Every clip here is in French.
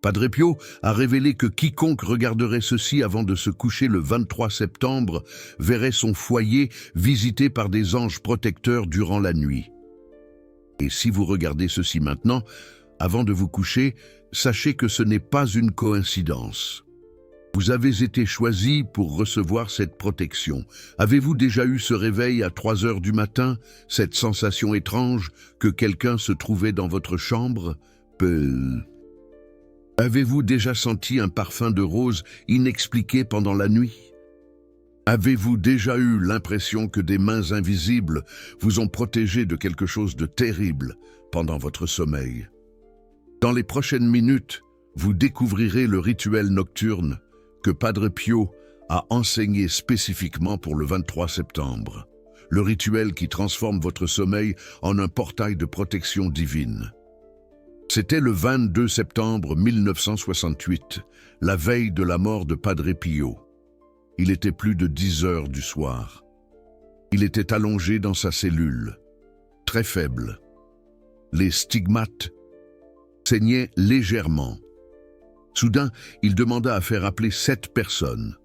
Padre Pio a révélé que quiconque regarderait ceci avant de se coucher le 23 septembre verrait son foyer visité par des anges protecteurs durant la nuit. Et si vous regardez ceci maintenant, avant de vous coucher, sachez que ce n'est pas une coïncidence. Vous avez été choisi pour recevoir cette protection. Avez-vous déjà eu ce réveil à 3 heures du matin, cette sensation étrange que quelqu'un se trouvait dans votre chambre? Avez-vous déjà senti un parfum de rose inexpliqué pendant la nuit? Avez-vous déjà eu l'impression que des mains invisibles vous ont protégé de quelque chose de terrible pendant votre sommeil? Dans les prochaines minutes, vous découvrirez le rituel nocturne que Padre Pio a enseigné spécifiquement pour le 23 septembre. Le rituel qui transforme votre sommeil en un portail de protection divine. C'était le 22 septembre 1968, la veille de la mort de Padre Pio. Il était plus de 10 heures du soir. Il était allongé dans sa cellule, très faible. Les stigmates saignaient légèrement. Soudain, il demanda à faire appeler 7 personnes.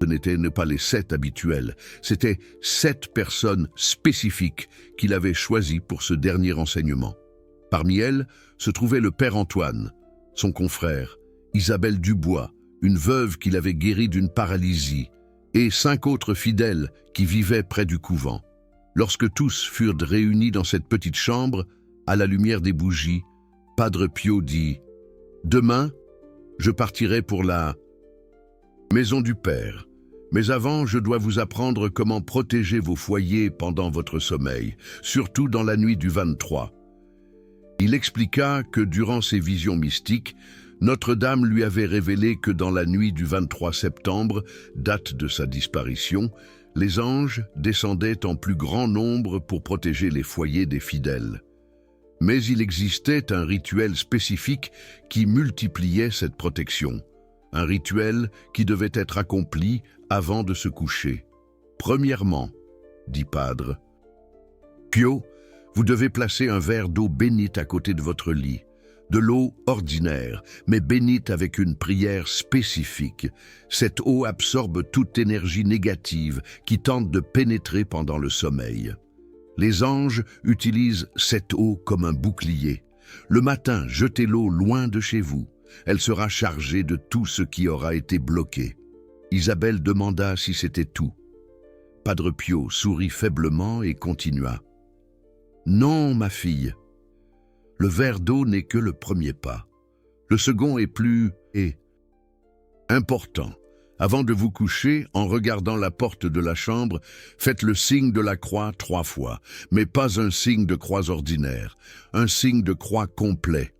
Ce n'étaient pas les 7 habituels, c'étaient 7 personnes spécifiques qu'il avait choisies pour ce dernier enseignement. Parmi elles se trouvait le père Antoine, son confrère, Isabelle Dubois, une veuve qu'il avait guérie d'une paralysie, et 5 autres fidèles qui vivaient près du couvent. Lorsque tous furent réunis dans cette petite chambre, à la lumière des bougies, Padre Pio dit « Demain, je partirai pour la maison du Père. Mais avant, je dois vous apprendre comment protéger vos foyers pendant votre sommeil, surtout dans la nuit du 23. » Il expliqua que durant ses visions mystiques, Notre-Dame lui avait révélé que dans la nuit du 23 septembre, date de sa disparition, les anges descendaient en plus grand nombre pour protéger les foyers des fidèles. Mais il existait un rituel spécifique qui multipliait cette protection, un rituel qui devait être accompli avant de se coucher. Premièrement, dit Padre Pio, vous devez placer un verre d'eau bénite à côté de votre lit, de l'eau ordinaire, mais bénite avec une prière spécifique. Cette eau absorbe toute énergie négative qui tente de pénétrer pendant le sommeil. Les anges utilisent cette eau comme un bouclier. Le matin, jetez l'eau loin de chez vous. Elle sera chargée de tout ce qui aura été bloqué. Isabelle demanda si c'était tout. Padre Pio sourit faiblement et continua. Non, ma fille. Le verre d'eau n'est que le premier pas. Le second est plus important. Avant de vous coucher, en regardant la porte de la chambre, faites le signe de la croix 3 fois, mais pas un signe de croix ordinaire, un signe de croix complet.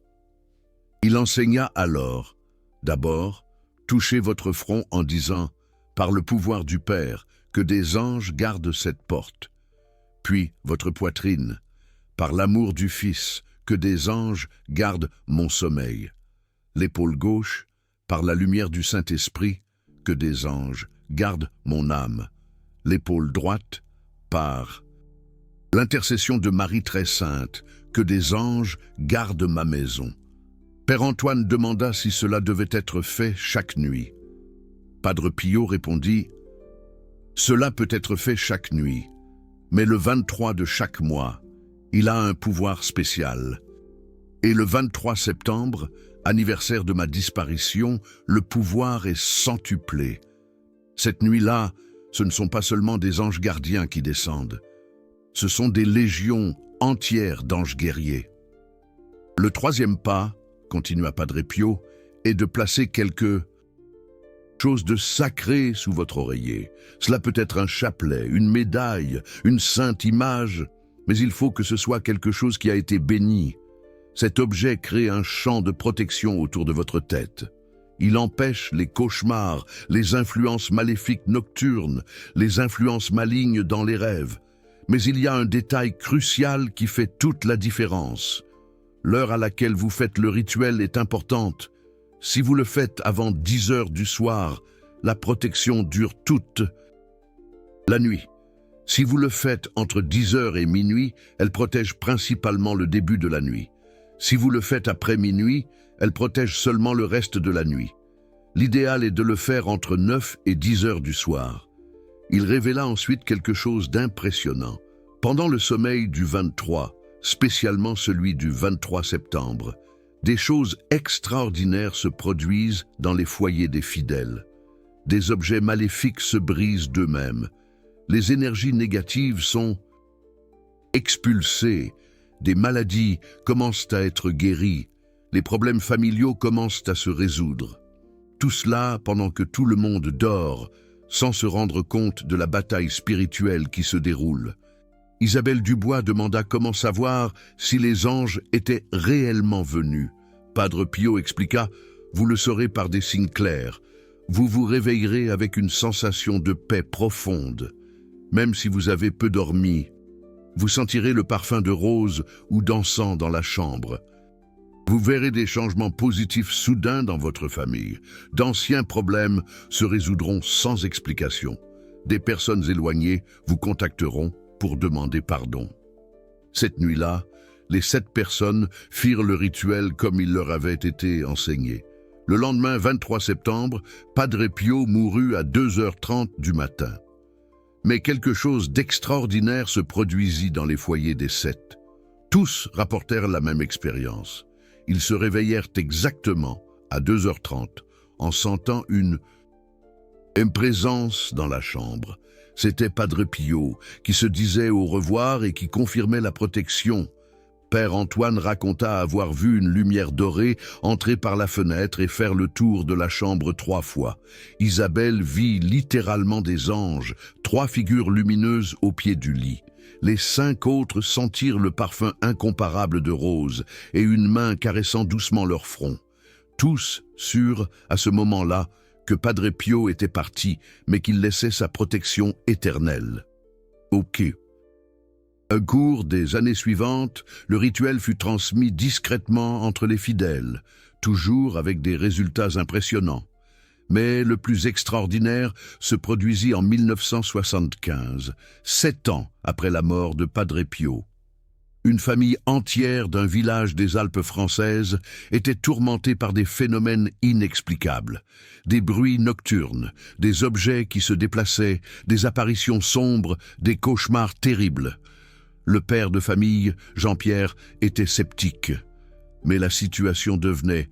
Il enseigna alors, d'abord, touchez votre front en disant, par le pouvoir du Père, que des anges gardent cette porte. Puis votre poitrine, par l'amour du Fils, que des anges gardent mon sommeil. L'épaule gauche, par la lumière du Saint-Esprit, que des anges gardent mon âme. L'épaule droite, par l'intercession de Marie très sainte, que des anges gardent ma maison. Père Antoine demanda si cela devait être fait chaque nuit. Padre Pio répondit, « Cela peut être fait chaque nuit, mais le 23 de chaque mois, il a un pouvoir spécial. Et le 23 septembre, anniversaire de ma disparition, le pouvoir est centuplé. Cette nuit-là, ce ne sont pas seulement des anges gardiens qui descendent. Ce sont des légions entières d'anges guerriers. Le troisième pas, continua Padre Pio, est de placer quelque chose de sacré sous votre oreiller. Cela peut être un chapelet, une médaille, une sainte image, mais il faut que ce soit quelque chose qui a été béni. Cet objet crée un champ de protection autour de votre tête. Il empêche les cauchemars, les influences maléfiques nocturnes, les influences malignes dans les rêves. Mais il y a un détail crucial qui fait toute la différence. L'heure à laquelle vous faites le rituel est importante. Si vous le faites avant 10 heures du soir, la protection dure toute la nuit. Si vous le faites entre 10 heures et minuit, elle protège principalement le début de la nuit. Si vous le faites après minuit, Elle protège seulement le reste de la nuit. L'idéal est de le faire entre 9 et 10 heures du soir. Il révéla ensuite quelque chose d'impressionnant. Pendant le sommeil du 23, spécialement celui du 23 septembre, des choses extraordinaires se produisent dans les foyers des fidèles. Des objets maléfiques se brisent d'eux-mêmes. Les énergies négatives sont expulsées. Des maladies commencent à être guéries. Les problèmes familiaux commencent à se résoudre. Tout cela pendant que tout le monde dort, sans se rendre compte de la bataille spirituelle qui se déroule. Isabelle Dubois demanda comment savoir si les anges étaient réellement venus. Padre Pio expliqua « Vous le saurez par des signes clairs. Vous vous réveillerez avec une sensation de paix profonde. Même si vous avez peu dormi, vous sentirez le parfum de rose ou d'encens dans la chambre. Vous verrez des changements positifs soudains dans votre famille. D'anciens problèmes se résoudront sans explication. Des personnes éloignées vous contacteront pour demander pardon. » Cette nuit-là, les 7 personnes firent le rituel comme il leur avait été enseigné. Le lendemain 23 septembre, Padre Pio mourut à 2h30 du matin. Mais quelque chose d'extraordinaire se produisit dans les foyers des 7. Tous rapportèrent la même expérience. Ils se réveillèrent exactement à 2h30 en sentant une présence dans la chambre. C'était Padre Pio qui se disait au revoir et qui confirmait la protection. Père Antoine raconta avoir vu une lumière dorée entrer par la fenêtre et faire le tour de la chambre 3 fois. Isabelle vit littéralement des anges, 3 figures lumineuses au pied du lit. Les 5 autres sentirent le parfum incomparable de rose et une main caressant doucement leur front. Tous sûrs, à ce moment-là, que Padre Pio était parti, mais qu'il laissait sa protection éternelle. Ok. Au cours des années suivantes, le rituel fut transmis discrètement entre les fidèles, toujours avec des résultats impressionnants. Mais le plus extraordinaire se produisit en 1975, 7 ans après la mort de Padre Pio. Une famille entière d'un village des Alpes françaises était tourmentée par des phénomènes inexplicables. Des bruits nocturnes, des objets qui se déplaçaient, des apparitions sombres, des cauchemars terribles. Le père de famille, Jean-Pierre, était sceptique. Mais la situation devenait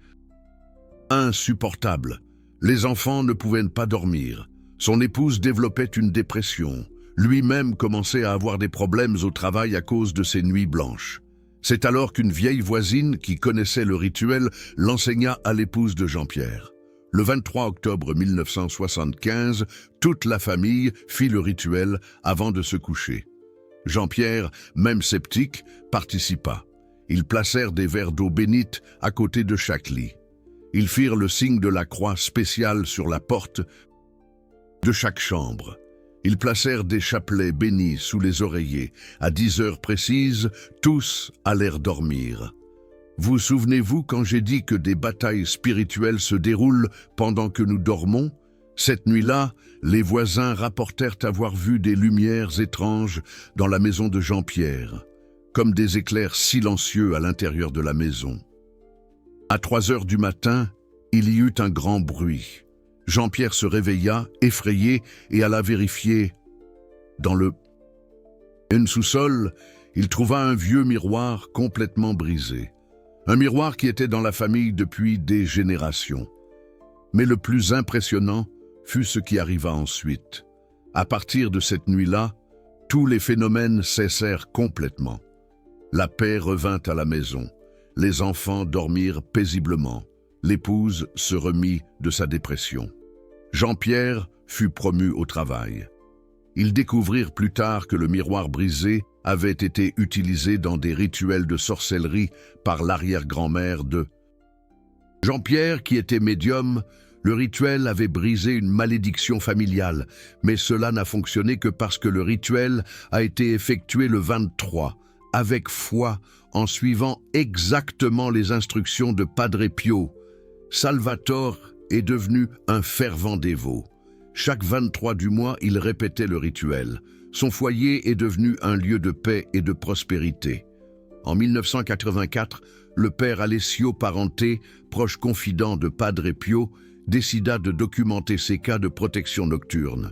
insupportable. Les enfants ne pouvaient pas dormir. Son épouse développait une dépression. Lui-même commençait à avoir des problèmes au travail à cause de ses nuits blanches. C'est alors qu'une vieille voisine qui connaissait le rituel l'enseigna à l'épouse de Jean-Pierre. Le 23 octobre 1975, toute la famille fit le rituel avant de se coucher. Jean-Pierre, même sceptique, participa. Ils placèrent des verres d'eau bénite à côté de chaque lit. Ils firent le signe de la croix spéciale sur la porte de chaque chambre. Ils placèrent des chapelets bénis sous les oreillers. À 10 heures précises, tous allèrent dormir. Vous souvenez-vous quand j'ai dit que des batailles spirituelles se déroulent pendant que nous dormons? Cette nuit-là, les voisins rapportèrent avoir vu des lumières étranges dans la maison de Jean-Pierre, comme des éclairs silencieux à l'intérieur de la maison. À 3 heures du matin, il y eut un grand bruit. Jean-Pierre se réveilla, effrayé, et alla vérifier. Dans le sous-sol, il trouva un vieux miroir complètement brisé. Un miroir qui était dans la famille depuis des générations. Mais le plus impressionnant fut ce qui arriva ensuite. À partir de cette nuit-là, tous les phénomènes cessèrent complètement. La paix revint à la maison. Les enfants dormirent paisiblement. L'épouse se remit de sa dépression. Jean-Pierre fut promu au travail. Ils découvrirent plus tard que le miroir brisé avait été utilisé dans des rituels de sorcellerie par l'arrière-grand-mère de Jean-Pierre, qui était médium. Le rituel avait brisé une malédiction familiale, mais cela n'a fonctionné que parce que le rituel a été effectué le 23, avec foi, en suivant exactement les instructions de Padre Pio. Salvatore est devenu un fervent dévot. Chaque 23 du mois, il répétait le rituel. Son foyer est devenu un lieu de paix et de prospérité. En 1984, le père Alessio Parente, proche confident de Padre Pio, décida de documenter ces cas de protection nocturne.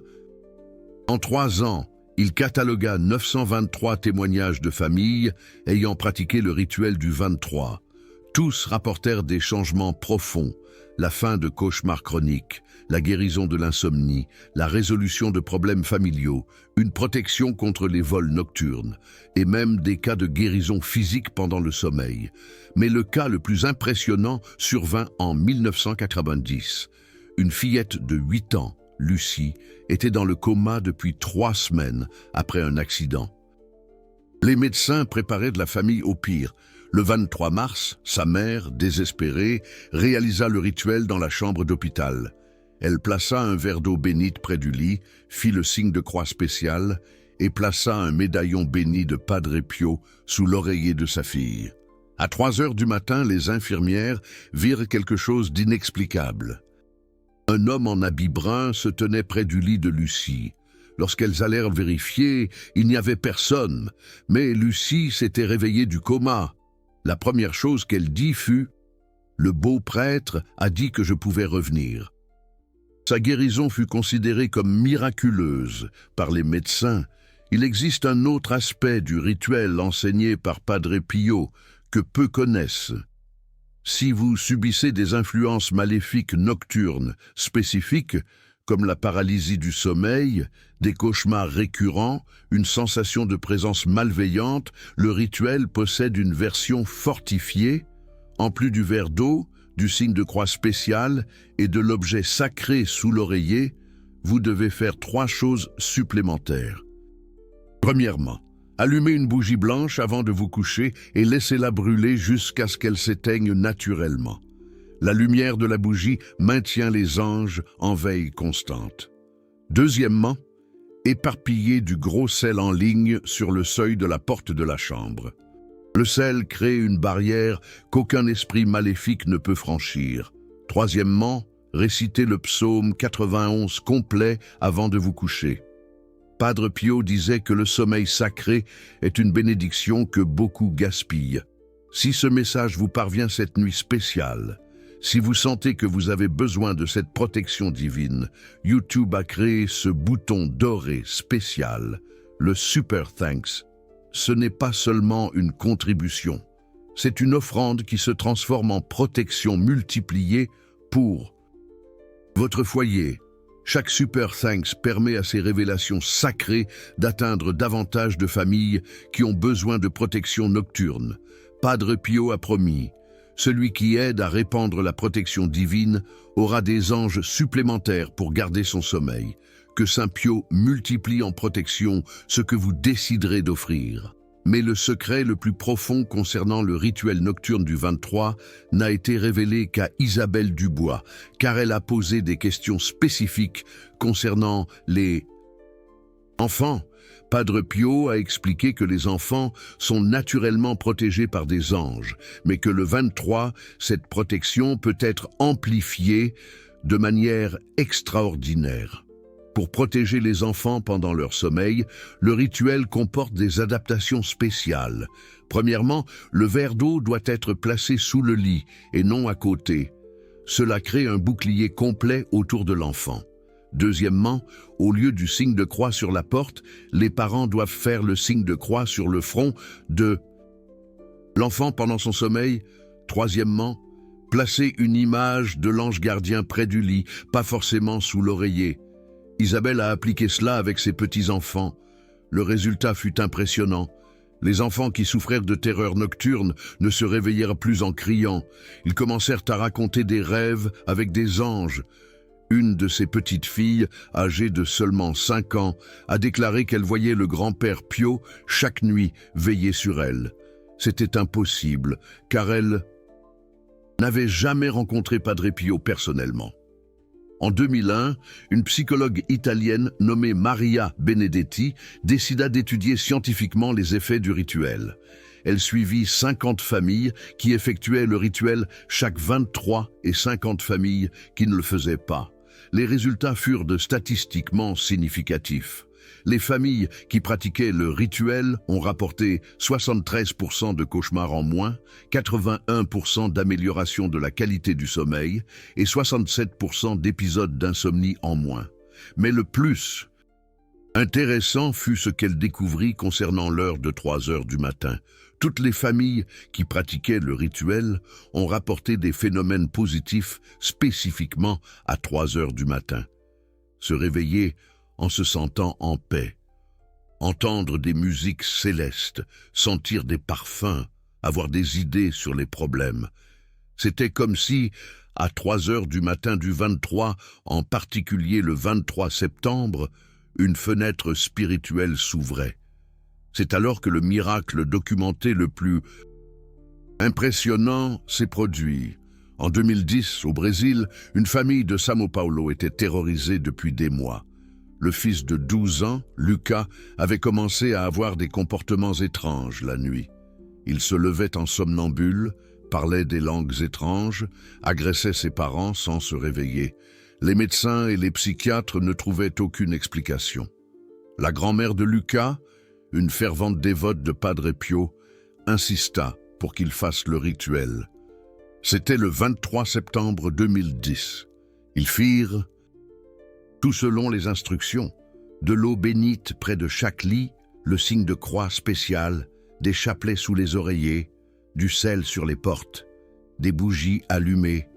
En 3 ans, il catalogua 923 témoignages de familles ayant pratiqué le rituel du 23. Tous rapportèrent des changements profonds, la fin de cauchemars chroniques, la guérison de l'insomnie, la résolution de problèmes familiaux, une protection contre les vols nocturnes, et même des cas de guérison physique pendant le sommeil. Mais le cas le plus impressionnant survint en 1990. Une fillette de 8 ans, Lucie, était dans le coma depuis 3 semaines après un accident. Les médecins préparaient de la famille au pire. Le 23 mars, sa mère, désespérée, réalisa le rituel dans la chambre d'hôpital. Elle plaça un verre d'eau bénite près du lit, fit le signe de croix spécial et plaça un médaillon béni de Padre Pio sous l'oreiller de sa fille. À 3 heures du matin, les infirmières virent quelque chose d'inexplicable. Un homme en habit brun se tenait près du lit de Lucie. Lorsqu'elles allèrent vérifier, il n'y avait personne, mais Lucie s'était réveillée du coma. La première chose qu'elle dit fut « Le beau prêtre a dit que je pouvais revenir ». Sa guérison fut considérée comme miraculeuse par les médecins. Il existe un autre aspect du rituel enseigné par Padre Pio que peu connaissent. Si vous subissez des influences maléfiques nocturnes spécifiques, comme la paralysie du sommeil, des cauchemars récurrents, une sensation de présence malveillante, le rituel possède une version fortifiée, en plus du verre d'eau, du signe de croix spécial et de l'objet sacré sous l'oreiller, vous devez faire 3 choses supplémentaires. Premièrement, allumez une bougie blanche avant de vous coucher et laissez-la brûler jusqu'à ce qu'elle s'éteigne naturellement. La lumière de la bougie maintient les anges en veille constante. Deuxièmement, éparpillez du gros sel en ligne sur le seuil de la porte de la chambre. Le sel crée une barrière qu'aucun esprit maléfique ne peut franchir. Troisièmement, récitez le psaume 91 complet avant de vous coucher. Padre Pio disait que le sommeil sacré est une bénédiction que beaucoup gaspillent. Si ce message vous parvient cette nuit spéciale, si vous sentez que vous avez besoin de cette protection divine, YouTube a créé ce bouton doré spécial, le Super Thanks. Ce n'est pas seulement une contribution, c'est une offrande qui se transforme en protection multipliée pour votre foyer. Chaque Super Thanks permet à ces révélations sacrées d'atteindre davantage de familles qui ont besoin de protection nocturne. Padre Pio a promis: celui qui aide à répandre la protection divine aura des anges supplémentaires pour garder son sommeil. Que Saint Pio multiplie en protection ce que vous déciderez d'offrir. Mais le secret le plus profond concernant le rituel nocturne du 23 n'a été révélé qu'à Isabelle Dubois, car elle a posé des questions spécifiques concernant les enfants. Padre Pio a expliqué que les enfants sont naturellement protégés par des anges, mais que le 23, cette protection peut être amplifiée de manière extraordinaire. Pour protéger les enfants pendant leur sommeil, le rituel comporte des adaptations spéciales. Premièrement, le verre d'eau doit être placé sous le lit et non à côté. Cela crée un bouclier complet autour de l'enfant. Deuxièmement, au lieu du signe de croix sur la porte, les parents doivent faire le signe de croix sur le front de l'enfant pendant son sommeil. Troisièmement, placer une image de l'ange gardien près du lit, pas forcément sous l'oreiller. Isabelle a appliqué cela avec ses petits-enfants. Le résultat fut impressionnant. Les enfants qui souffrèrent de terreur nocturne ne se réveillèrent plus en criant. Ils commencèrent à raconter des rêves avec des anges. Une de ses petites filles, âgée de seulement 5 ans, a déclaré qu'elle voyait le grand-père Pio chaque nuit veiller sur elle. C'était impossible, car elle n'avait jamais rencontré Padre Pio personnellement. En 2001, une psychologue italienne nommée Maria Benedetti décida d'étudier scientifiquement les effets du rituel. Elle suivit 50 familles qui effectuaient le rituel chaque 23 et 50 familles qui ne le faisaient pas. Les résultats furent statistiquement significatifs. Les familles qui pratiquaient le rituel ont rapporté 73% de cauchemars en moins, 81% d'amélioration de la qualité du sommeil et 67% d'épisodes d'insomnie en moins. Mais le plus intéressant fut ce qu'elle découvrit concernant l'heure de 3 heures du matin. Toutes les familles qui pratiquaient le rituel ont rapporté des phénomènes positifs spécifiquement à 3 heures du matin. Se réveiller en se sentant en paix, entendre des musiques célestes, sentir des parfums, avoir des idées sur les problèmes. C'était comme si, à 3 heures du matin du 23, en particulier le 23 septembre, une fenêtre spirituelle s'ouvrait. C'est alors que le miracle documenté le plus impressionnant s'est produit. En 2010, au Brésil, une famille de São Paulo était terrorisée depuis des mois. Le fils de 12 ans, Lucas, avait commencé à avoir des comportements étranges la nuit. Il se levait en somnambule, parlait des langues étranges, agressait ses parents sans se réveiller. Les médecins et les psychiatres ne trouvaient aucune explication. La grand-mère de Lucas, une fervente dévote de Padre Pio, insista pour qu'il fasse le rituel. C'était le 23 septembre 2010. Ils firent tout selon les instructions. De l'eau bénite près de chaque lit, le signe de croix spécial, des chapelets sous les oreillers, du sel sur les portes, des bougies allumées.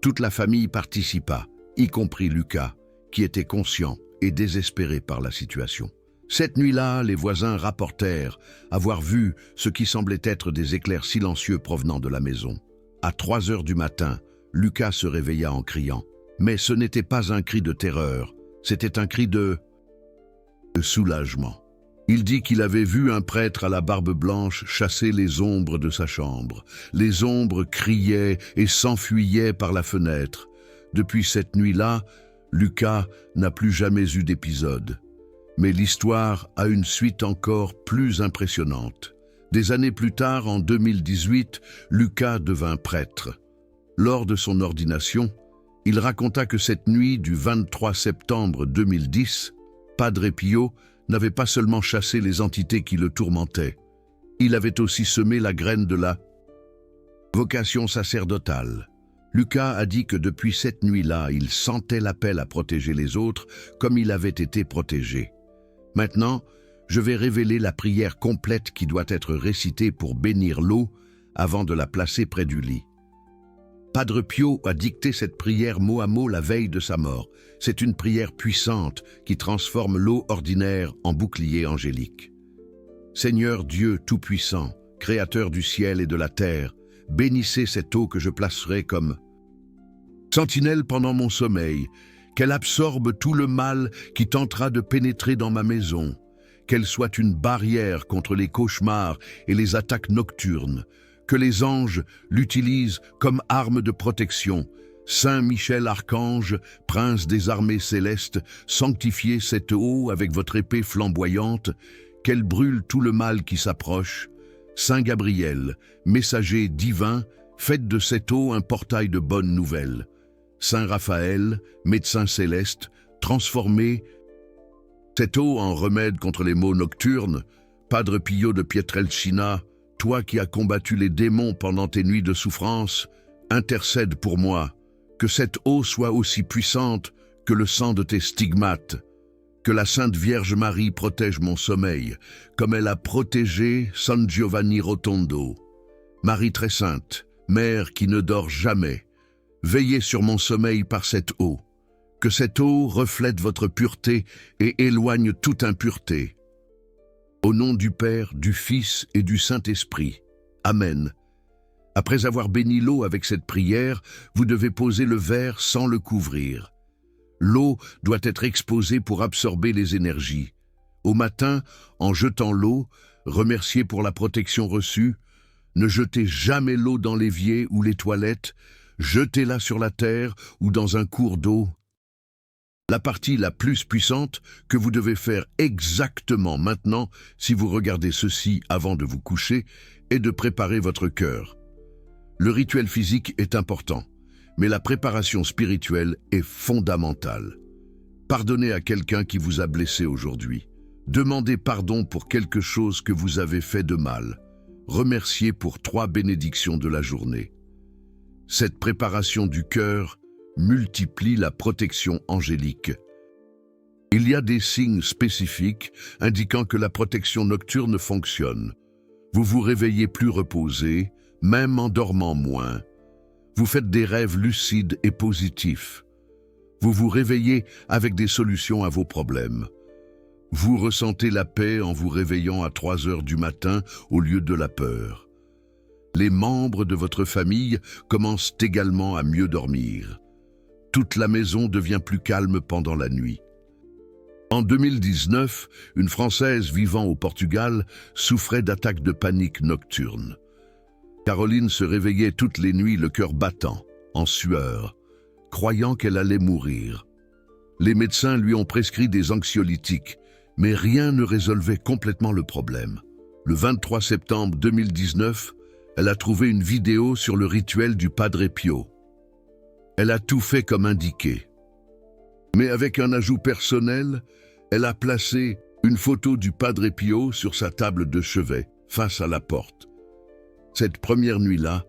Toute la famille participa, y compris Lucas, qui était conscient et désespéré par la situation. Cette nuit-là, les voisins rapportèrent avoir vu ce qui semblait être des éclairs silencieux provenant de la maison. À 3 heures du matin, Lucas se réveilla en criant. Mais ce n'était pas un cri de terreur, c'était un cri de soulagement. Il dit qu'il avait vu un prêtre à la barbe blanche chasser les ombres de sa chambre. Les ombres criaient et s'enfuyaient par la fenêtre. Depuis cette nuit-là, Lucas n'a plus jamais eu d'épisode. Mais l'histoire a une suite encore plus impressionnante. Des années plus tard, en 2018, Lucas devint prêtre. Lors de son ordination, il raconta que cette nuit du 23 septembre 2010, Padre Pio n'avait pas seulement chassé les entités qui le tourmentaient, il avait aussi semé la graine de la vocation sacerdotale. Lucas a dit que depuis cette nuit-là, il sentait l'appel à protéger les autres comme il avait été protégé. Maintenant, je vais révéler la prière complète qui doit être récitée pour bénir l'eau avant de la placer près du lit. Padre Pio a dicté cette prière mot à mot la veille de sa mort. C'est une prière puissante qui transforme l'eau ordinaire en bouclier angélique. Seigneur Dieu Tout-Puissant, Créateur du ciel et de la terre, bénissez cette eau que je placerai comme sentinelle pendant mon sommeil, qu'elle absorbe tout le mal qui tentera de pénétrer dans ma maison, qu'elle soit une barrière contre les cauchemars et les attaques nocturnes, que les anges l'utilisent comme arme de protection. Saint Michel Archange, prince des armées célestes, sanctifiez cette eau avec votre épée flamboyante, qu'elle brûle tout le mal qui s'approche. Saint Gabriel, messager divin, faites de cette eau un portail de bonnes nouvelles. Saint Raphaël, médecin céleste, transformez cette eau en remède contre les maux nocturnes. Padre Pio de Pietrelcina, toi qui as combattu les démons pendant tes nuits de souffrance, intercède pour moi, que cette eau soit aussi puissante que le sang de tes stigmates, que la Sainte Vierge Marie protège mon sommeil, comme elle a protégé San Giovanni Rotondo. Marie très sainte, Mère qui ne dort jamais, veillez sur mon sommeil par cette eau, que cette eau reflète votre pureté et éloigne toute impureté. Au nom du Père, du Fils et du Saint-Esprit. Amen. Après avoir béni l'eau avec cette prière, vous devez poser le verre sans le couvrir. L'eau doit être exposée pour absorber les énergies. Au matin, en jetant l'eau, remerciez pour la protection reçue. Ne jetez jamais l'eau dans l'évier ou les toilettes, jetez-la sur la terre ou dans un cours d'eau. La partie la plus puissante que vous devez faire exactement maintenant, si vous regardez ceci avant de vous coucher, est de préparer votre cœur. Le rituel physique est important, mais la préparation spirituelle est fondamentale. Pardonnez à quelqu'un qui vous a blessé aujourd'hui. Demandez pardon pour quelque chose que vous avez fait de mal. Remerciez pour 3 bénédictions de la journée. Cette préparation du cœur multiplie la protection angélique. Il y a des signes spécifiques indiquant que la protection nocturne fonctionne. Vous vous réveillez plus reposé, même en dormant moins. Vous faites des rêves lucides et positifs. Vous vous réveillez avec des solutions à vos problèmes. Vous ressentez la paix en vous réveillant à 3 heures du matin au lieu de la peur. Les membres de votre famille commencent également à mieux dormir. Toute la maison devient plus calme pendant la nuit. En 2019, une Française vivant au Portugal souffrait d'attaques de panique nocturnes. Caroline se réveillait toutes les nuits le cœur battant, en sueur, croyant qu'elle allait mourir. Les médecins lui ont prescrit des anxiolytiques, mais rien ne résolvait complètement le problème. Le 23 septembre 2019, elle a trouvé une vidéo sur le rituel du Padre Pio. Elle a tout fait comme indiqué. Mais avec un ajout personnel, elle a placé une photo du Padre Pio sur sa table de chevet, face à la porte. Cette première nuit-là,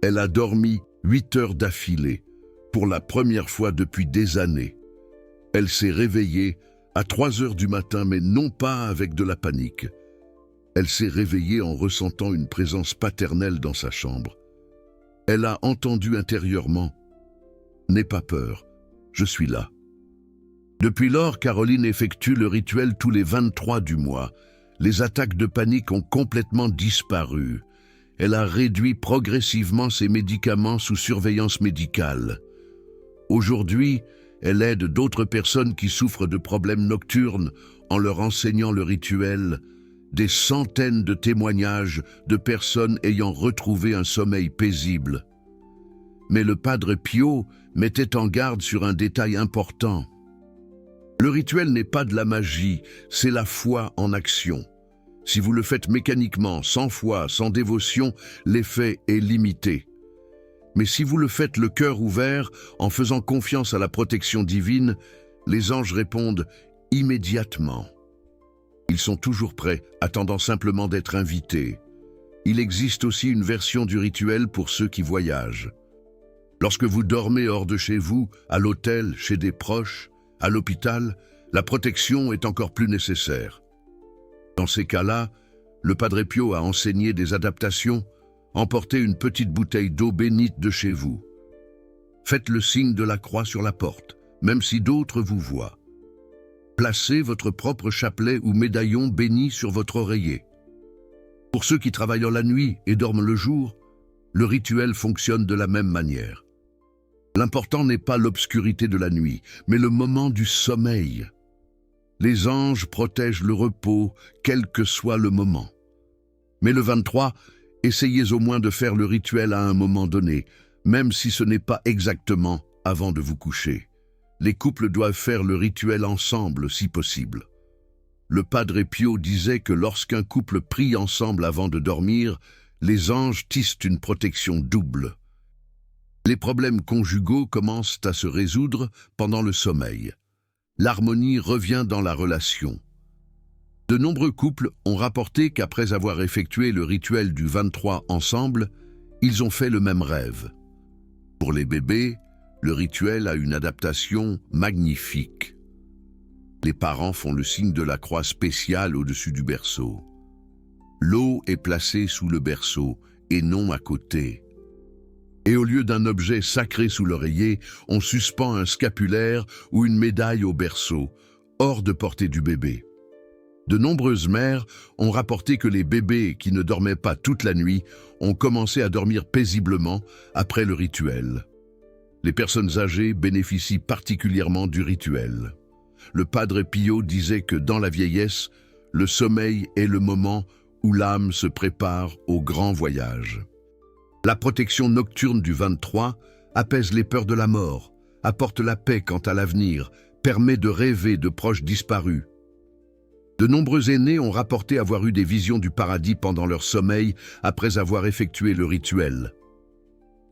elle a dormi 8 heures d'affilée, pour la première fois depuis des années. Elle s'est réveillée à 3 heures du matin, mais non pas avec de la panique. Elle s'est réveillée en ressentant une présence paternelle dans sa chambre. Elle a entendu intérieurement « N'aie pas peur, je suis là ». Depuis lors, Caroline effectue le rituel tous les 23 du mois. Les attaques de panique ont complètement disparu. Elle a réduit progressivement ses médicaments sous surveillance médicale. Aujourd'hui, elle aide d'autres personnes qui souffrent de problèmes nocturnes en leur enseignant le rituel. Des centaines de témoignages de personnes ayant retrouvé un sommeil paisible. Mais le Padre Pio mettait en garde sur un détail important. Le rituel n'est pas de la magie, c'est la foi en action. Si vous le faites mécaniquement, sans foi, sans dévotion, l'effet est limité. Mais si vous le faites le cœur ouvert, en faisant confiance à la protection divine, les anges répondent immédiatement. Ils sont toujours prêts, attendant simplement d'être invités. Il existe aussi une version du rituel pour ceux qui voyagent. Lorsque vous dormez hors de chez vous, à l'hôtel, chez des proches, à l'hôpital, la protection est encore plus nécessaire. Dans ces cas-là, le Padre Pio a enseigné des adaptations. Emportez une petite bouteille d'eau bénite de chez vous. Faites le signe de la croix sur la porte, même si d'autres vous voient. Placez votre propre chapelet ou médaillon béni sur votre oreiller. Pour ceux qui travaillent la nuit et dorment le jour, le rituel fonctionne de la même manière. L'important n'est pas l'obscurité de la nuit, mais le moment du sommeil. Les anges protègent le repos, quel que soit le moment. Mais le 23, essayez au moins de faire le rituel à un moment donné, même si ce n'est pas exactement avant de vous coucher. Les couples doivent faire le rituel ensemble si possible. Le Padre Pio disait que lorsqu'un couple prie ensemble avant de dormir, les anges tissent une protection double. Les problèmes conjugaux commencent à se résoudre pendant le sommeil. L'harmonie revient dans la relation. De nombreux couples ont rapporté qu'après avoir effectué le rituel du 23 ensemble, ils ont fait le même rêve. Pour les bébés, le rituel a une adaptation magnifique. Les parents font le signe de la croix spéciale au-dessus du berceau. L'eau est placée sous le berceau et non à côté. Et au lieu d'un objet sacré sous l'oreiller, on suspend un scapulaire ou une médaille au berceau, hors de portée du bébé. De nombreuses mères ont rapporté que les bébés qui ne dormaient pas toute la nuit ont commencé à dormir paisiblement après le rituel. Les personnes âgées bénéficient particulièrement du rituel. Le Padre Pio disait que dans la vieillesse, le sommeil est le moment où l'âme se prépare au grand voyage. La protection nocturne du 23 apaise les peurs de la mort, apporte la paix quant à l'avenir, permet de rêver de proches disparus. De nombreux aînés ont rapporté avoir eu des visions du paradis pendant leur sommeil après avoir effectué le rituel.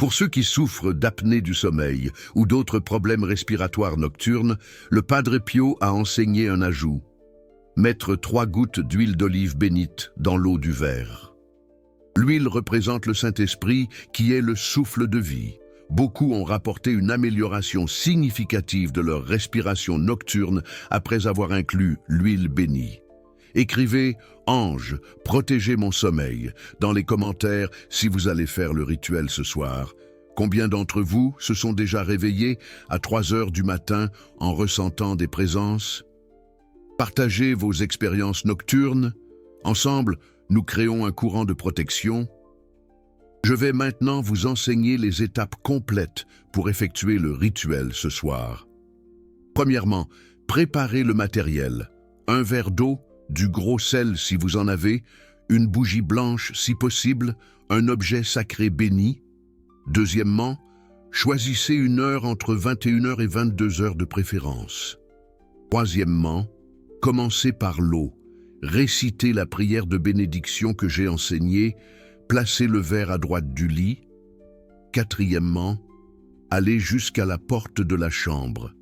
Pour ceux qui souffrent d'apnée du sommeil ou d'autres problèmes respiratoires nocturnes, le Padre Pio a enseigné un ajout. Mettre 3 gouttes d'huile d'olive bénite dans l'eau du verre. L'huile représente le Saint-Esprit qui est le souffle de vie. Beaucoup ont rapporté une amélioration significative de leur respiration nocturne après avoir inclus l'huile bénie. Écrivez « Ange, protégez mon sommeil » dans les commentaires si vous allez faire le rituel ce soir. Combien d'entre vous se sont déjà réveillés à 3 heures du matin en ressentant des présences? Partagez vos expériences nocturnes. Ensemble, nous créons un courant de protection. Je vais maintenant vous enseigner les étapes complètes pour effectuer le rituel ce soir. Premièrement, préparez le matériel. Un verre d'eau, du gros sel si vous en avez, une bougie blanche si possible, un objet sacré béni. Deuxièmement, choisissez une heure entre 21h et 22h de préférence. Troisièmement, commencez par l'eau. Récitez la prière de bénédiction que j'ai enseignée. Placez le verre à droite du lit. Quatrièmement, allez jusqu'à la porte de la chambre.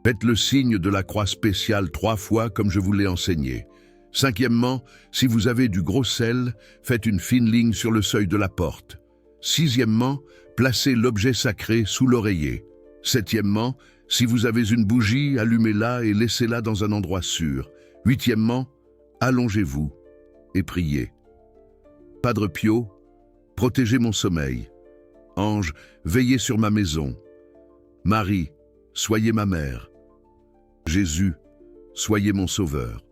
Faites le signe de la croix spéciale 3 fois comme je vous l'ai enseigné. Cinquièmement, si vous avez du gros sel, faites une fine ligne sur le seuil de la porte. Sixièmement, placez l'objet sacré sous l'oreiller. Septièmement, si vous avez une bougie, allumez-la et laissez-la dans un endroit sûr. Huitièmement, allongez-vous et priez. Padre Pio, protégez mon sommeil. Ange, veillez sur ma maison. Marie, soyez ma mère. Jésus, soyez mon sauveur.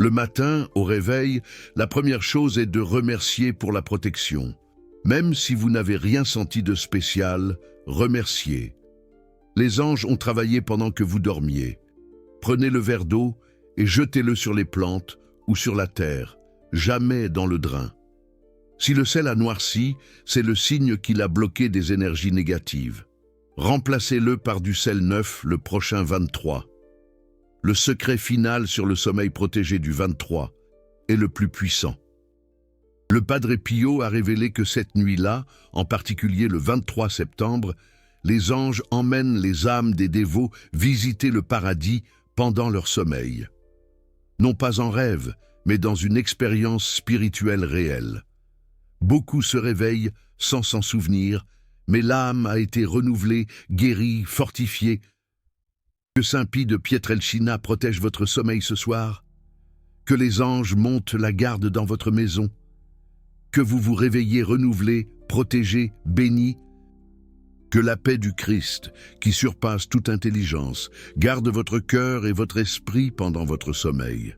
Le matin, au réveil, la première chose est de remercier pour la protection. Même si vous n'avez rien senti de spécial, remerciez. Les anges ont travaillé pendant que vous dormiez. Prenez le verre d'eau et jetez-le sur les plantes ou sur la terre, jamais dans le drain. Si le sel a noirci, c'est le signe qu'il a bloqué des énergies négatives. Remplacez-le par du sel neuf le prochain 23. Le secret final sur le sommeil protégé du 23 est le plus puissant. Le Padre Pio a révélé que cette nuit-là, en particulier le 23 septembre, les anges emmènent les âmes des dévots visiter le paradis pendant leur sommeil. Non pas en rêve, mais dans une expérience spirituelle réelle. Beaucoup se réveillent sans s'en souvenir, mais l'âme a été renouvelée, guérie, fortifiée. Que Saint Pie de Pietrelcina protège votre sommeil ce soir. Que les anges montent la garde dans votre maison. Que vous vous réveillez renouvelé, protégé, béni. Que la paix du Christ, qui surpasse toute intelligence, garde votre cœur et votre esprit pendant votre sommeil.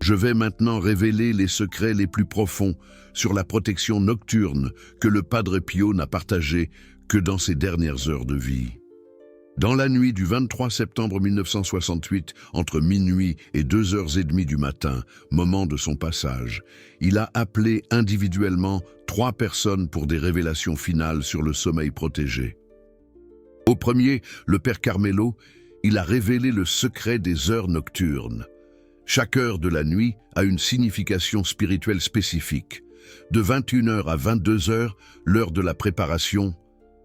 Je vais maintenant révéler les secrets les plus profonds sur la protection nocturne que le Padre Pio n'a partagé que dans ses dernières heures de vie. Dans la nuit du 23 septembre 1968, entre minuit et 2h30 du matin, moment de son passage, il a appelé individuellement 3 personnes pour des révélations finales sur le sommeil protégé. Au premier, le Père Carmelo, il a révélé le secret des heures nocturnes. Chaque heure de la nuit a une signification spirituelle spécifique. De 21h à 22h, l'heure de la préparation,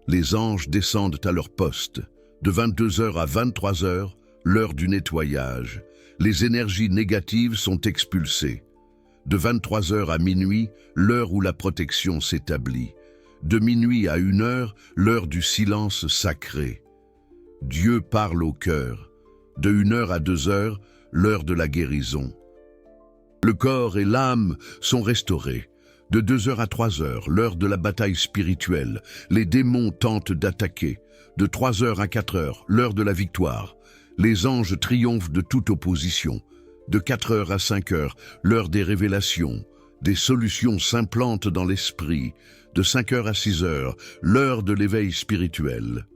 les anges descendent à leur poste. De 22h à 23h, l'heure du nettoyage. Les énergies négatives sont expulsées. De 23h à minuit, l'heure où la protection s'établit. De minuit à 1h, l'heure du silence sacré. Dieu parle au cœur. De 1h à 2h, l'heure de la guérison. Le corps et l'âme sont restaurés. De 2h à 3h, l'heure de la bataille spirituelle. Les démons tentent d'attaquer. De 3h à 4h, l'heure de la victoire. Les anges triomphent de toute opposition. De 4h à 5h, l'heure des révélations. Des solutions s'implantent dans l'esprit. De 5h à 6h, l'heure de l'éveil spirituel.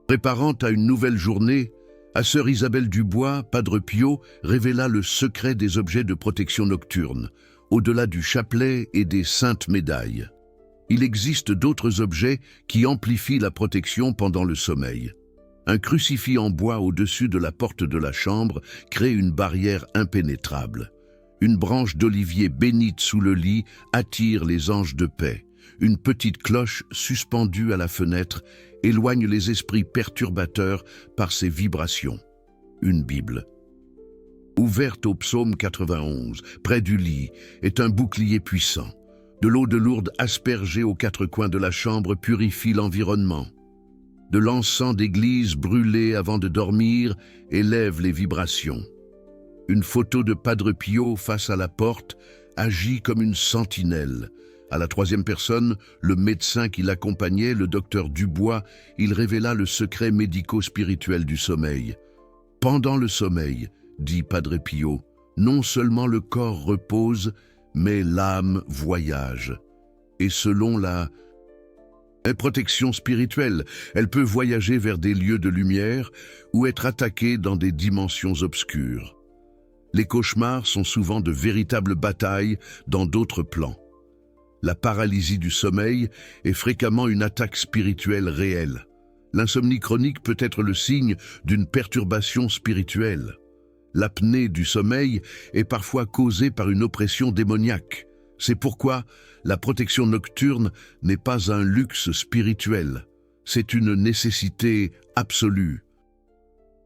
Préparant à une nouvelle journée, à sœur Isabelle Dubois, Padre Pio révéla le secret des objets de protection nocturne, au-delà du chapelet et des saintes médailles. Il existe d'autres objets qui amplifient la protection pendant le sommeil. Un crucifix en bois au-dessus de la porte de la chambre crée une barrière impénétrable. Une branche d'olivier bénite sous le lit attire les anges de paix. une petite cloche suspendue à la fenêtre éloigne les esprits perturbateurs par ses vibrations. Une Bible. Ouverte au psaume 91, près du lit, est un bouclier puissant. De l'eau de Lourdes aspergée aux quatre coins de la chambre purifie l'environnement. De l'encens d'église brûlé avant de dormir élève les vibrations. Une photo de Padre Pio face à la porte agit comme une sentinelle. À la troisième personne, le médecin qui l'accompagnait, le docteur Dubois, il révéla le secret médico-spirituel du sommeil. Pendant le sommeil, dit Padre Pio, non seulement le corps repose, mais l'âme voyage. Et selon la protection spirituelle, elle peut voyager vers des lieux de lumière ou être attaquée dans des dimensions obscures. Les cauchemars sont souvent de véritables batailles dans d'autres plans. La paralysie du sommeil est fréquemment une attaque spirituelle réelle. L'insomnie chronique peut être le signe d'une perturbation spirituelle. L'apnée du sommeil est parfois causée par une oppression démoniaque. C'est pourquoi la protection nocturne n'est pas un luxe spirituel. C'est une nécessité absolue.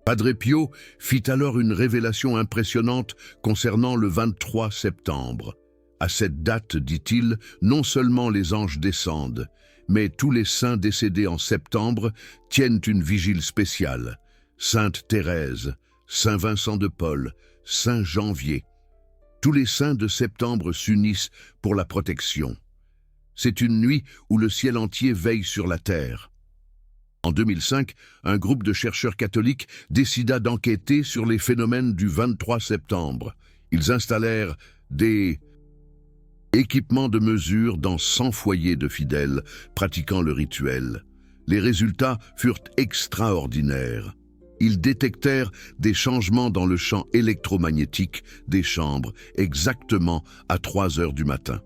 Padre Pio fit alors une révélation impressionnante concernant le 23 septembre. À cette date, dit-il, non seulement les anges descendent, mais tous les saints décédés en septembre tiennent une vigile spéciale. Sainte Thérèse, Saint Vincent de Paul, Saint Janvier. Tous les saints de septembre s'unissent pour la protection. C'est une nuit où le ciel entier veille sur la terre. En 2005, un groupe de chercheurs catholiques décida d'enquêter sur les phénomènes du 23 septembre. Ils installèrent des équipements de mesure dans 100 foyers de fidèles pratiquant le rituel. Les résultats furent extraordinaires. Ils détectèrent des changements dans le champ électromagnétique des chambres exactement à 3 heures du matin.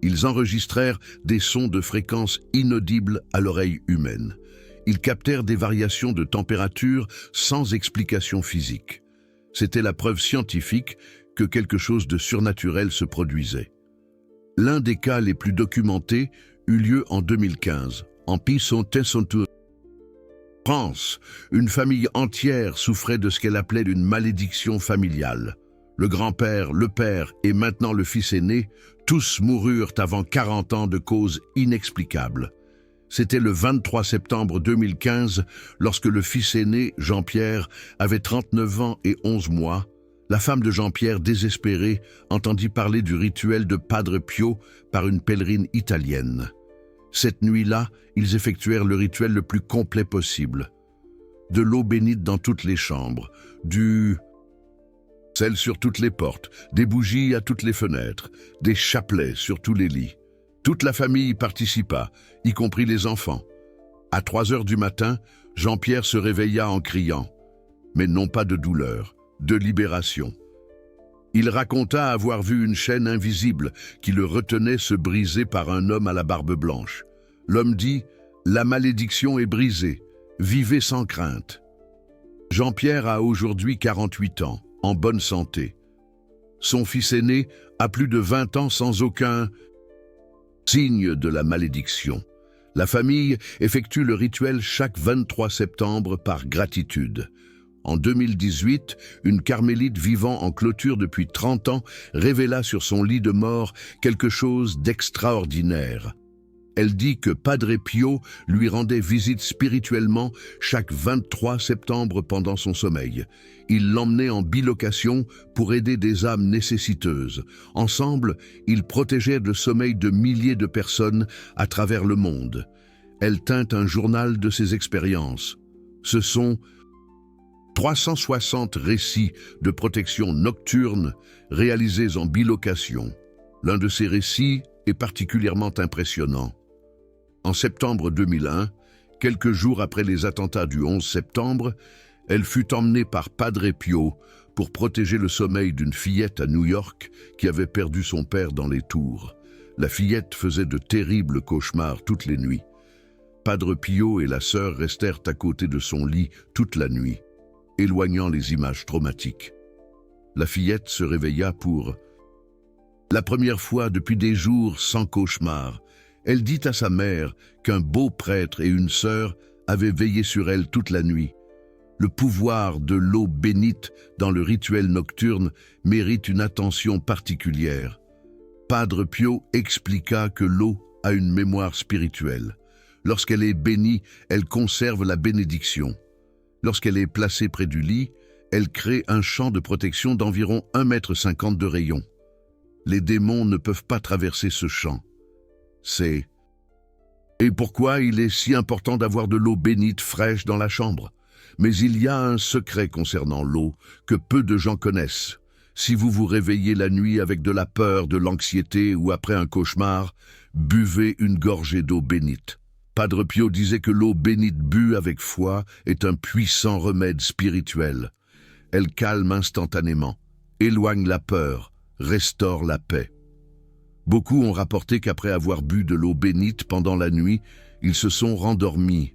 Ils enregistrèrent des sons de fréquence inaudibles à l'oreille humaine. Ils captèrent des variations de température sans explication physique. C'était la preuve scientifique que quelque chose de surnaturel se produisait. L'un des cas les plus documentés eut lieu en 2015, en Pisson-Tesson-Tour. France, une famille entière souffrait de ce qu'elle appelait une malédiction familiale. Le grand-père, le père et maintenant le fils aîné, tous moururent avant 40 ans de causes inexplicables. C'était le 23 septembre 2015, lorsque le fils aîné, Jean-Pierre, avait 39 ans et 11 mois. La femme de Jean-Pierre, désespérée, entendit parler du rituel de Padre Pio par une pèlerine italienne. Cette nuit-là, ils effectuèrent le rituel le plus complet possible. De l'eau bénite dans toutes les chambres, du sel sur toutes les portes, des bougies à toutes les fenêtres, des chapelets sur tous les lits. Toute la famille participa, y compris les enfants. À 3 heures du matin, Jean-Pierre se réveilla en criant, mais non pas de douleur, de libération. Il raconta avoir vu une chaîne invisible qui le retenait se briser par un homme à la barbe blanche. L'homme dit « La malédiction est brisée, vivez sans crainte ». Jean-Pierre a aujourd'hui 48 ans, en bonne santé. Son fils aîné a plus de 20 ans sans aucun signe de la malédiction. La famille effectue le rituel chaque 23 septembre par gratitude. En 2018, une carmélite vivant en clôture depuis 30 ans révéla sur son lit de mort quelque chose d'extraordinaire. Elle dit que Padre Pio lui rendait visite spirituellement chaque 23 septembre pendant son sommeil. Il l'emmenait en bilocation pour aider des âmes nécessiteuses. Ensemble, ils protégeaient le sommeil de milliers de personnes à travers le monde. Elle tint un journal de ses expériences. Ce sont 360 récits de protection nocturne réalisés en bilocation. L'un de ces récits est particulièrement impressionnant. En septembre 2001, quelques jours après les attentats du 11 septembre, elle fut emmenée par Padre Pio pour protéger le sommeil d'une fillette à New York qui avait perdu son père dans les tours. La fillette faisait de terribles cauchemars toutes les nuits. Padre Pio et la sœur restèrent à côté de son lit toute la nuit, éloignant les images traumatiques. La fillette se réveilla pour la première fois depuis des jours sans cauchemar. Elle dit à sa mère qu'un beau prêtre et une sœur avaient veillé sur elle toute la nuit. Le pouvoir de l'eau bénite dans le rituel nocturne mérite une attention particulière. Padre Pio expliqua que l'eau a une mémoire spirituelle. Lorsqu'elle est bénie, elle conserve la bénédiction. Lorsqu'elle est placée près du lit, elle crée un champ de protection d'environ 1,50 m de rayon. Les démons ne peuvent pas traverser ce champ. Et pourquoi il est si important d'avoir de l'eau bénite fraîche dans la chambre? Mais il y a un secret concernant l'eau que peu de gens connaissent. Si vous vous réveillez la nuit avec de la peur, de l'anxiété ou après un cauchemar, buvez une gorgée d'eau bénite. Padre Pio disait que l'eau bénite bue avec foi est un puissant remède spirituel. Elle calme instantanément, éloigne la peur, restaure la paix. Beaucoup ont rapporté qu'après avoir bu de l'eau bénite pendant la nuit, ils se sont rendormis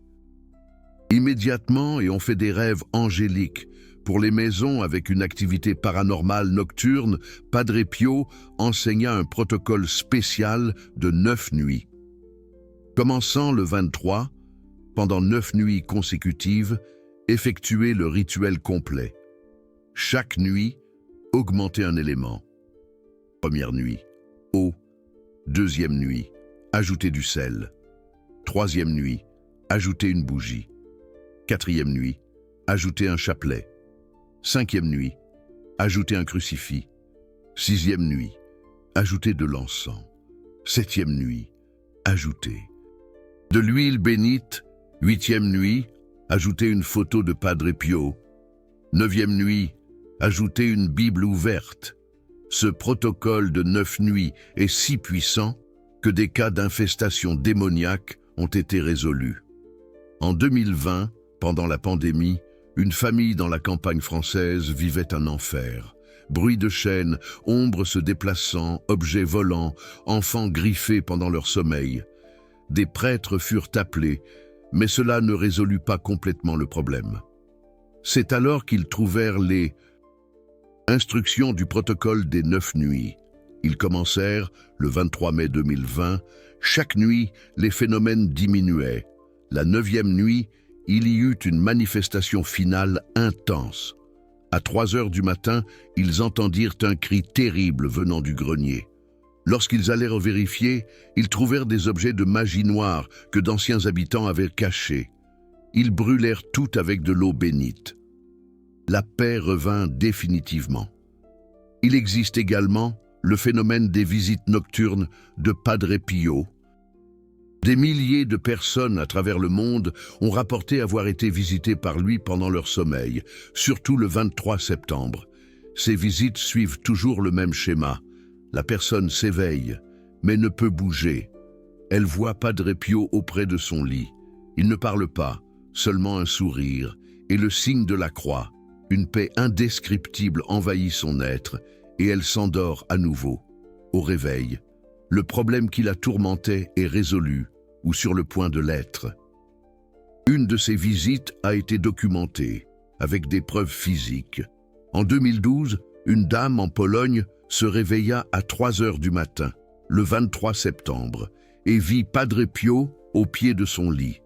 immédiatement et ont fait des rêves angéliques. Pour les maisons avec une activité paranormale nocturne, Padre Pio enseigna un protocole spécial de 9 nuits. Commençant le 23, pendant 9 nuits consécutives, effectuez le rituel complet. Chaque nuit, augmentez un élément. Première nuit, eau. Deuxième nuit, ajoutez du sel. Troisième nuit, ajoutez une bougie. Quatrième nuit, ajoutez un chapelet. Cinquième nuit, ajoutez un crucifix. Sixième nuit, ajoutez de l'encens. Septième nuit, ajoutez de l'huile bénite. Huitième nuit, ajoutez une photo de Padre Pio. Neuvième nuit, ajoutez une Bible ouverte. Ce protocole de 9 nuits est si puissant que des cas d'infestation démoniaque ont été résolus. En 2020, pendant la pandémie, une famille dans la campagne française vivait un enfer. Bruit de chaînes, ombres se déplaçant, objets volants, enfants griffés pendant leur sommeil. Des prêtres furent appelés, mais cela ne résolut pas complètement le problème. C'est alors qu'ils trouvèrent les instructions du protocole des 9 nuits. Ils commencèrent le 23 mai 2020. Chaque nuit, les phénomènes diminuaient. La 9e nuit, il y eut une manifestation finale intense. À 3 heures du matin, ils entendirent un cri terrible venant du grenier. Lorsqu'ils allèrent vérifier, ils trouvèrent des objets de magie noire que d'anciens habitants avaient cachés. Ils brûlèrent tout avec de l'eau bénite. La paix revint définitivement. Il existe également le phénomène des visites nocturnes de Padre Pio. Des milliers de personnes à travers le monde ont rapporté avoir été visitées par lui pendant leur sommeil, surtout le 23 septembre. Ces visites suivent toujours le même schéma. La personne s'éveille, mais ne peut bouger. Elle voit Padre Pio auprès de son lit. Il ne parle pas, seulement un sourire et le signe de la croix. Une paix indescriptible envahit son être et elle s'endort à nouveau. Au réveil, le problème qui la tourmentait est résolu ou sur le point de l'être. Une de ces visites a été documentée avec des preuves physiques. En 2012, une dame en Pologne se réveilla à 3 heures du matin, le 23 septembre, et vit Padre Pio au pied de son lit.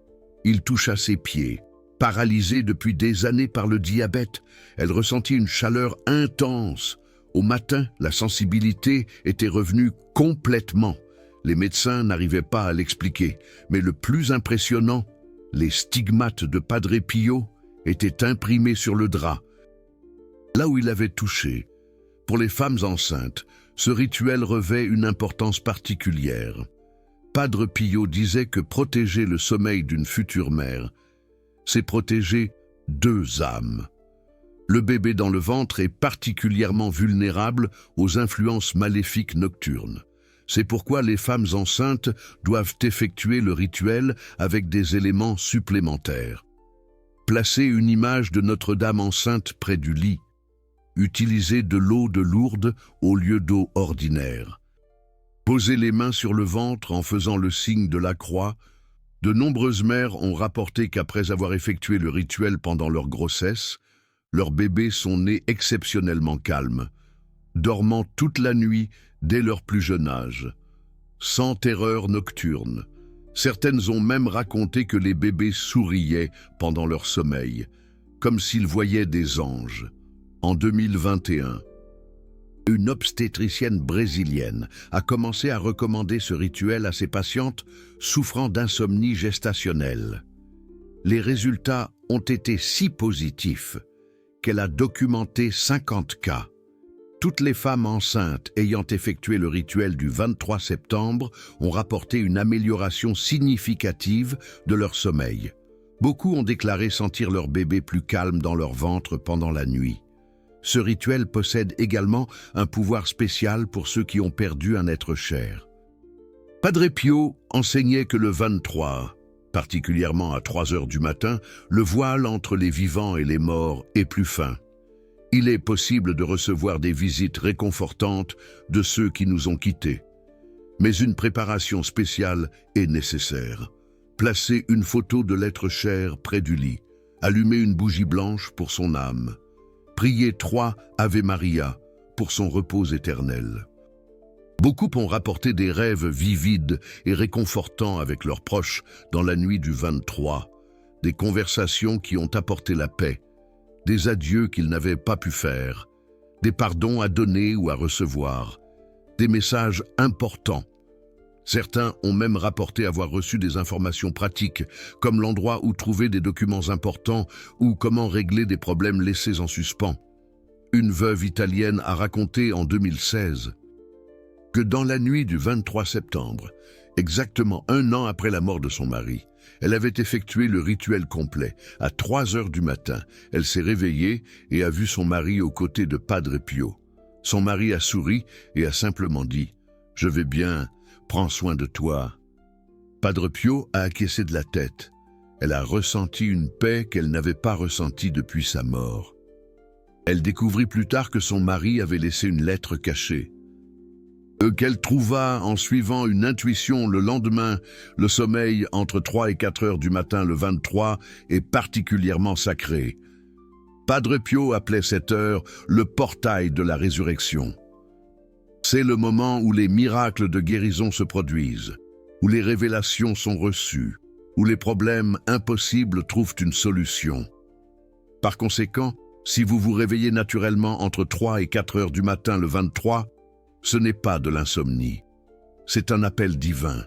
Il toucha ses pieds. Paralysée depuis des années par le diabète, elle ressentit une chaleur intense. Au matin, la sensibilité était revenue complètement. Les médecins n'arrivaient pas à l'expliquer, mais le plus impressionnant, les stigmates de Padre Pio étaient imprimés sur le drap, là où il avait touché. Pour les femmes enceintes, ce rituel revêt une importance particulière. Padre Pio disait que protéger le sommeil d'une future mère, c'est protéger 2 âmes. Le bébé dans le ventre est particulièrement vulnérable aux influences maléfiques nocturnes. C'est pourquoi les femmes enceintes doivent effectuer le rituel avec des éléments supplémentaires. Placer une image de Notre-Dame enceinte près du lit. Utiliser de l'eau de Lourdes au lieu d'eau ordinaire. Poser les mains sur le ventre en faisant le signe de la croix. De nombreuses mères ont rapporté qu'après avoir effectué le rituel pendant leur grossesse, leurs bébés sont nés exceptionnellement calmes, dormant toute la nuit dès leur plus jeune âge. sans terreur nocturne. Certaines ont même raconté que les bébés souriaient pendant leur sommeil, comme s'ils voyaient des anges. En 2021, une obstétricienne brésilienne a commencé à recommander ce rituel à ses patientes souffrant d'insomnie gestationnelle. Les résultats ont été si positifs qu'elle a documenté 50 cas. Toutes les femmes enceintes ayant effectué le rituel du 23 septembre ont rapporté une amélioration significative de leur sommeil. Beaucoup ont déclaré sentir leur bébé plus calme dans leur ventre pendant la nuit. Ce rituel possède également un pouvoir spécial pour ceux qui ont perdu un être cher. Padre Pio enseignait que le 23, particulièrement à 3 heures du matin, le voile entre les vivants et les morts est plus fin. Il est possible de recevoir des visites réconfortantes de ceux qui nous ont quittés. Mais une préparation spéciale est nécessaire. Placez une photo de l'être cher près du lit. Allumez une bougie blanche pour son âme. Priez 3 Ave Maria pour son repos éternel. Beaucoup ont rapporté des rêves vivides et réconfortants avec leurs proches dans la nuit du 23, des conversations qui ont apporté la paix, des adieux qu'ils n'avaient pas pu faire, des pardons à donner ou à recevoir, des messages importants. Certains ont même rapporté avoir reçu des informations pratiques, comme l'endroit où trouver des documents importants ou comment régler des problèmes laissés en suspens. Une veuve italienne a raconté en 2016 que dans la nuit du 23 septembre, exactement 1 an après la mort de son mari, elle avait effectué le rituel complet. À 3 heures du matin, elle s'est réveillée et a vu son mari aux côtés de Padre Pio. Son mari a souri et a simplement dit « Je vais bien, prends soin de toi ». Padre Pio a acquiescé de la tête. Elle a ressenti une paix qu'elle n'avait pas ressentie depuis sa mort. Elle découvrit plus tard que son mari avait laissé une lettre cachée, qu'elle trouva en suivant une intuition le lendemain. Le sommeil entre 3 et 4 heures du matin le 23 est particulièrement sacré. Padre Pio appelait cette heure le portail de la résurrection. C'est le moment où les miracles de guérison se produisent, où les révélations sont reçues, où les problèmes impossibles trouvent une solution. Par conséquent, si vous vous réveillez naturellement entre 3 et 4 heures du matin le 23, ce n'est pas de l'insomnie, c'est un appel divin.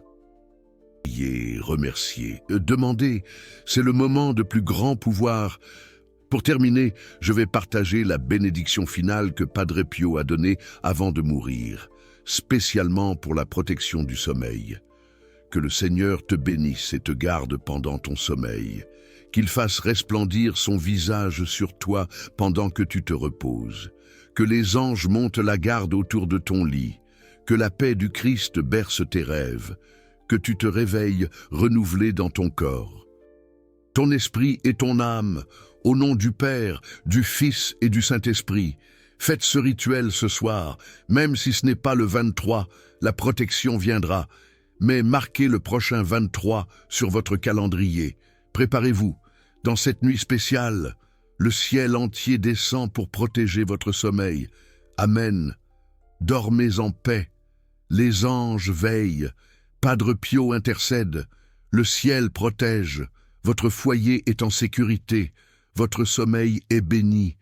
Priez, remerciez, demandez, c'est le moment de plus grand pouvoir. Pour terminer, je vais partager la bénédiction finale que Padre Pio a donnée avant de mourir, spécialement pour la protection du sommeil. Que le Seigneur te bénisse et te garde pendant ton sommeil, qu'il fasse resplendir son visage sur toi pendant que tu te reposes. Que les anges montent la garde autour de ton lit, que la paix du Christ berce tes rêves, que tu te réveilles renouvelé dans ton corps. Ton esprit et ton âme, au nom du Père, du Fils et du Saint-Esprit, faites ce rituel ce soir, même si ce n'est pas le 23, la protection viendra, mais marquez le prochain 23 sur votre calendrier. Préparez-vous, dans cette nuit spéciale, le ciel entier descend pour protéger votre sommeil. Amen. Dormez en paix. Les anges veillent. Padre Pio intercède. Le ciel protège. Votre foyer est en sécurité. Votre sommeil est béni.